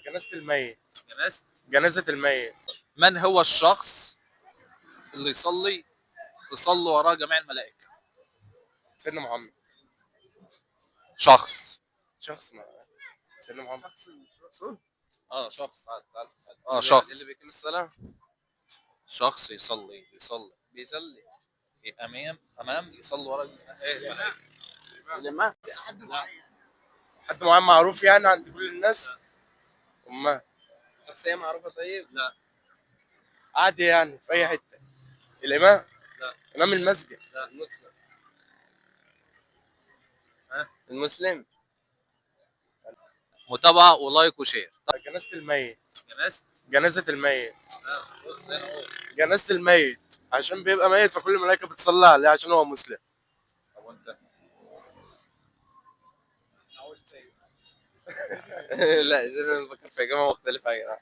جنازة الميت. جنازة. جنازة الميت. من هو الشخص اللي تصلي وراه جميع الملائكة؟ سيدنا محمد. شخص. شخص ما سيدنا محمد. شخص مش رسول. شخص. اللي شخص بيقيم الصلاة. شخص يصلي بيصلي. امام يصلي ورا الملائكة. الإمام. حد معين معروف يعني عند كل الناس. أمه شخصية معروفة. طيب لا. عادي يعني في أي حتة. الإمام. لا. إمام المسجد. لا. المسلم. ها؟ المسلم. متابعة ولايك وشير. جنازة الميت. جنازة. جنازة الميت. بص هنا اهو. جنازة الميت عشان بيبقى ميت فكل الملائكة بتصلي عليه عشان هو مسلم. طب وانت؟ لا إذا أنا بفكر في إجابة مختلفة يا جدع.